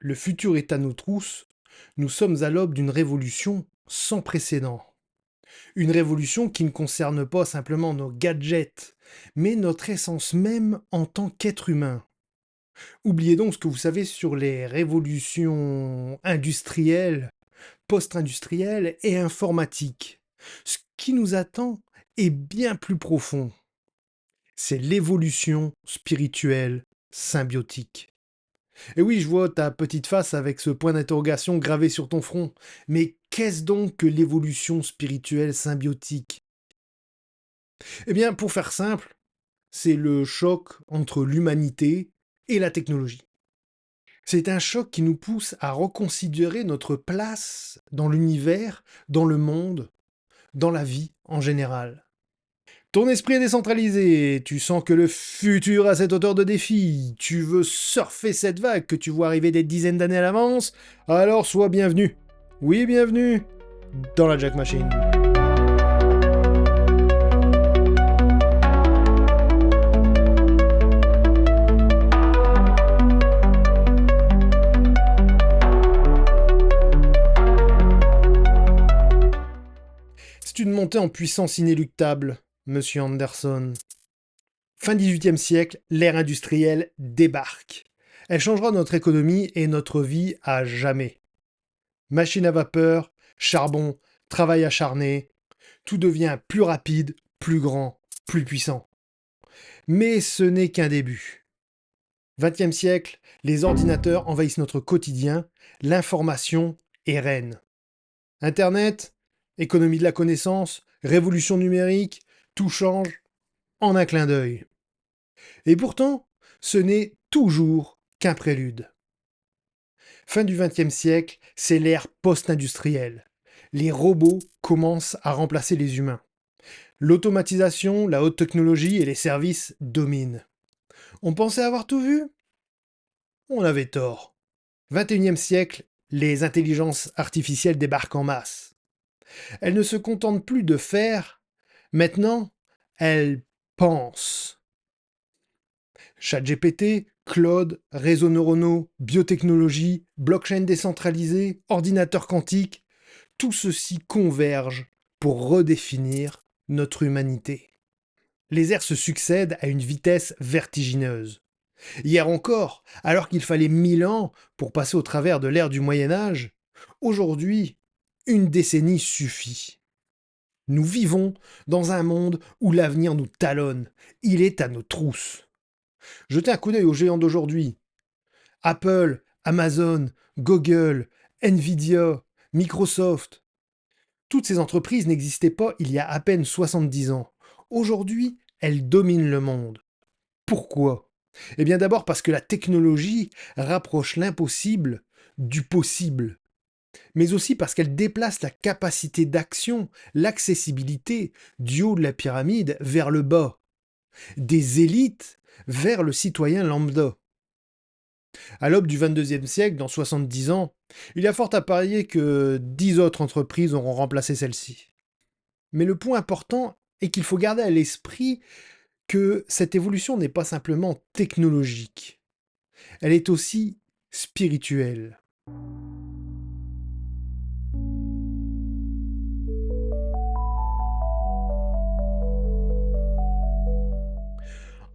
Le futur est à nos trousses. Nous sommes à l'aube d'une révolution sans précédent. Une révolution qui ne concerne pas simplement nos gadgets, mais notre essence même en tant qu'être humain. Oubliez donc ce que vous savez sur les révolutions industrielles, post-industrielles et informatiques. Ce qui nous attend est bien plus profond. C'est l'évolution spirituelle symbiotique. Et oui, je vois ta petite face avec ce point d'interrogation gravé sur ton front. Mais qu'est-ce donc que l'évolution spirituelle symbiotique? Eh bien, pour faire simple, c'est le choc entre l'humanité et la technologie. C'est un choc qui nous pousse à reconsidérer notre place dans l'univers, dans le monde, dans la vie en général. Ton esprit est décentralisé, tu sens que le futur a cette hauteur de défi, tu veux surfer cette vague que tu vois arriver des dizaines d'années à l'avance, alors sois bienvenu. Oui, bienvenue dans la Jack Machine. C'est une montée en puissance inéluctable, monsieur Anderson. Fin 18e siècle, l'ère industrielle débarque. Elle changera notre économie et notre vie à jamais. Machine à vapeur, charbon, travail acharné, tout devient plus rapide, plus grand, plus puissant. Mais ce n'est qu'un début. 20e siècle, les ordinateurs envahissent notre quotidien, l'information est reine. Internet, économie de la connaissance, révolution numérique, tout change en un clin d'œil. Et pourtant, ce n'est toujours qu'un prélude. Fin du XXe siècle, c'est l'ère post-industrielle. Les robots commencent à remplacer les humains. L'automatisation, la haute technologie et les services dominent. On pensait avoir tout vu? On avait tort. 21e siècle, les intelligences artificielles débarquent en masse. Elles ne se contentent plus de faire, maintenant, elles pensent. ChatGPT, Claude, réseaux neuronaux, biotechnologie, blockchain décentralisée, ordinateur quantique, tout ceci converge pour redéfinir notre humanité. Les ères se succèdent à une vitesse vertigineuse. Hier encore, alors qu'il fallait 1000 ans pour passer au travers de l'ère du Moyen Âge, aujourd'hui, une décennie suffit. Nous vivons dans un monde où l'avenir nous talonne, il est à nos trousses. Jetez un coup d'œil aux géants d'aujourd'hui. Apple, Amazon, Google, Nvidia, Microsoft. Toutes ces entreprises n'existaient pas il y a à peine 70 ans. Aujourd'hui, elles dominent le monde. Pourquoi? Eh bien d'abord parce que la technologie rapproche l'impossible du possible, mais aussi parce qu'elle déplace la capacité d'action, l'accessibilité du haut de la pyramide vers le bas, des élites vers le citoyen lambda. À l'aube du 22e siècle, dans 70 ans, il y a fort à parier que 10 autres entreprises auront remplacé celle-ci. Mais le point important est qu'il faut garder à l'esprit que cette évolution n'est pas simplement technologique, elle est aussi spirituelle.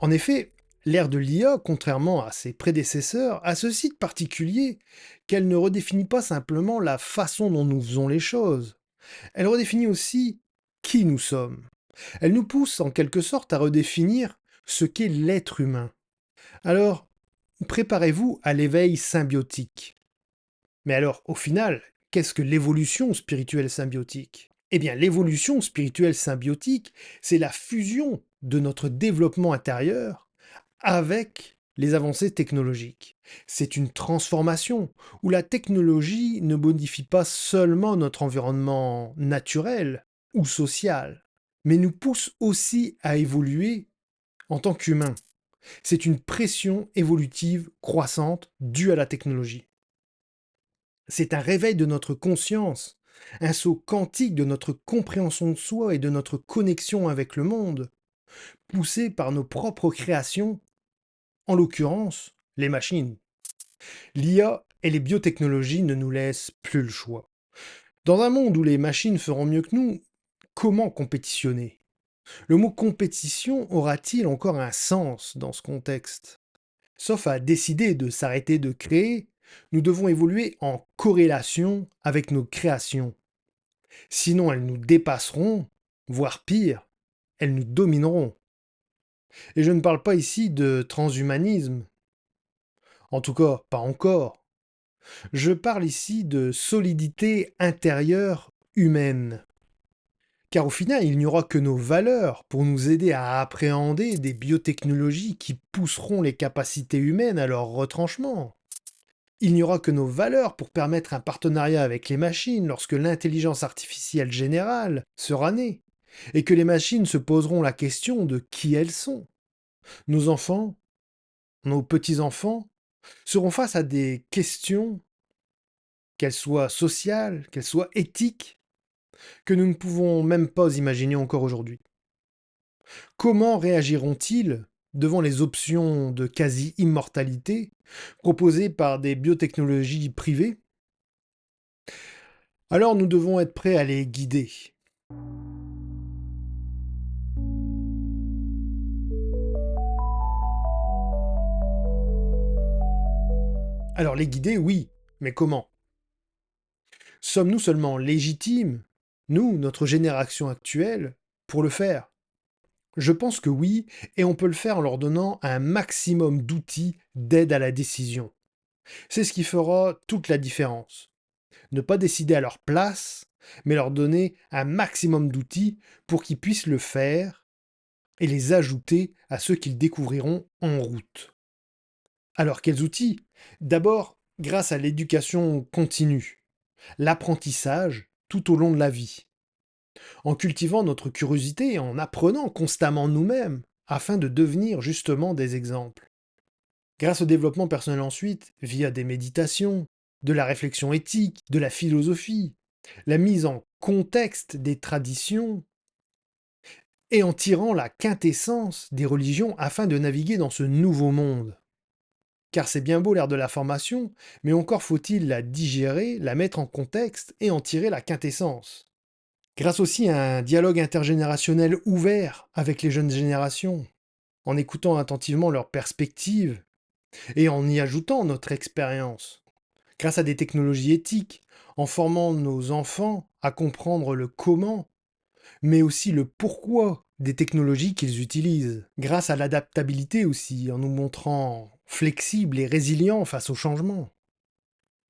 En effet, l'ère de l'IA, contrairement à ses prédécesseurs, a ce site particulier qu'elle ne redéfinit pas simplement la façon dont nous faisons les choses, elle redéfinit aussi qui nous sommes. Elle nous pousse en quelque sorte à redéfinir ce qu'est l'être humain. Alors, préparez-vous à l'éveil symbiotique. Mais alors, au final, qu'est-ce que l'évolution spirituelle symbiotique? Eh bien, l'évolution spirituelle symbiotique, c'est la fusion de notre développement intérieur avec les avancées technologiques. C'est une transformation où la technologie ne modifie pas seulement notre environnement naturel ou social, mais nous pousse aussi à évoluer en tant qu'humains. C'est une pression évolutive croissante due à la technologie. C'est un réveil de notre conscience, un saut quantique de notre compréhension de soi et de notre connexion avec le monde, poussé par nos propres créations, en l'occurrence les machines. L'IA Et les biotechnologies ne nous laissent plus le choix. Dans un monde où les machines feront mieux que nous, comment compétitionner? Le mot compétition aura-t-il encore un sens dans ce contexte? Sauf à décider de s'arrêter de créer, nous devons évoluer en corrélation avec nos créations. Sinon, elles nous dépasseront, voire pire, elles nous domineront. Et je ne parle pas ici de transhumanisme, en tout cas pas encore. Je parle ici de solidité intérieure humaine. Car au final, il n'y aura que nos valeurs pour nous aider à appréhender des biotechnologies qui pousseront les capacités humaines à leur retranchement. Il n'y aura que nos valeurs pour permettre un partenariat avec les machines lorsque l'intelligence artificielle générale sera née, et que les machines se poseront la question de qui elles sont. Nos enfants, nos petits-enfants, seront face à des questions, qu'elles soient sociales, qu'elles soient éthiques, que nous ne pouvons même pas imaginer encore aujourd'hui. Comment réagiront-ils devant les options de quasi-immortalité proposées par des biotechnologies privées? Alors nous devons être prêts à les guider. Alors les guider, oui, mais comment? Sommes-nous seulement légitimes, nous, notre génération actuelle, pour le faire? Je pense que oui, et on peut le faire en leur donnant un maximum d'outils d'aide à la décision. C'est ce qui fera toute la différence. Ne pas décider à leur place, mais leur donner un maximum d'outils pour qu'ils puissent le faire et les ajouter à ceux qu'ils découvriront en route. Alors quels outils? D'abord, grâce à l'éducation continue, l'apprentissage tout au long de la vie, en cultivant notre curiosité et en apprenant constamment nous-mêmes, afin de devenir justement des exemples. Grâce au développement personnel ensuite, via des méditations, de la réflexion éthique, de la philosophie, la mise en contexte des traditions, et en tirant la quintessence des religions afin de naviguer dans ce nouveau monde. Car c'est bien beau l'ère de la formation, mais encore faut-il la digérer, la mettre en contexte et en tirer la quintessence. Grâce aussi à un dialogue intergénérationnel ouvert avec les jeunes générations, en écoutant attentivement leurs perspectives et en y ajoutant notre expérience. Grâce à des technologies éthiques, en formant nos enfants à comprendre le comment, mais aussi le pourquoi des technologies qu'ils utilisent. Grâce à l'adaptabilité aussi, en nous montrant flexibles et résilients face au changement.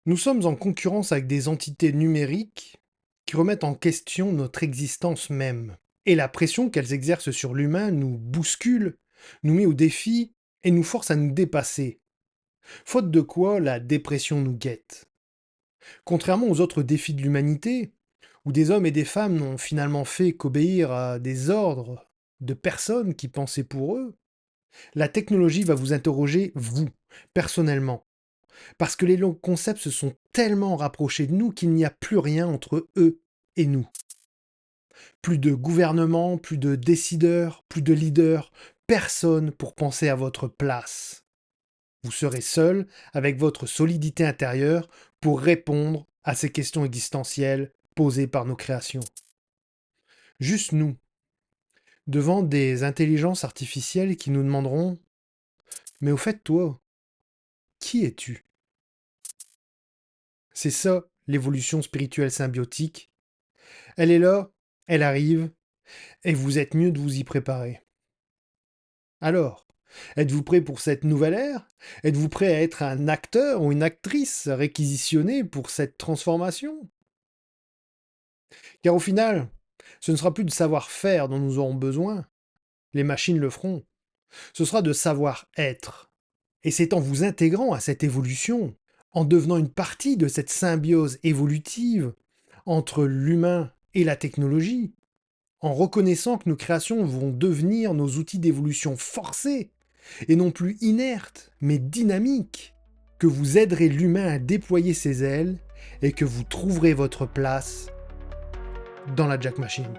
Nous sommes en concurrence avec des entités numériques qui remettent en question notre existence même. Et la pression qu'elles exercent sur l'humain nous bouscule, nous met au défi et nous force à nous dépasser. Faute de quoi, la dépression nous guette. Contrairement aux autres défis de l'humanité, où des hommes et des femmes n'ont finalement fait qu'obéir à des ordres de personnes qui pensaient pour eux, la technologie va vous interroger, vous, personnellement. Parce que les longs concepts se sont tellement rapprochés de nous qu'il n'y a plus rien entre eux et nous. Plus de gouvernement, plus de décideurs, plus de leaders, personne pour penser à votre place. Vous serez seul avec votre solidité intérieure pour répondre à ces questions existentielles posées par nos créations. Juste nous, devant des intelligences artificielles qui nous demanderont: mais au fait, toi, qui es-tu? C'est ça, l'évolution spirituelle symbiotique. Elle est là, elle arrive, et vous êtes mieux de vous y préparer. Alors, êtes-vous prêt pour cette nouvelle ère? Êtes-vous prêt à être un acteur ou une actrice réquisitionné pour cette transformation? Car au final, ce ne sera plus de savoir-faire dont nous aurons besoin, les machines le feront. Ce sera de savoir-être. Et c'est en vous intégrant à cette évolution, en devenant une partie de cette symbiose évolutive entre l'humain et la technologie, en reconnaissant que nos créations vont devenir nos outils d'évolution forcés, et non plus inertes, mais dynamiques, que vous aiderez l'humain à déployer ses ailes et que vous trouverez votre place dans la Jack Machine.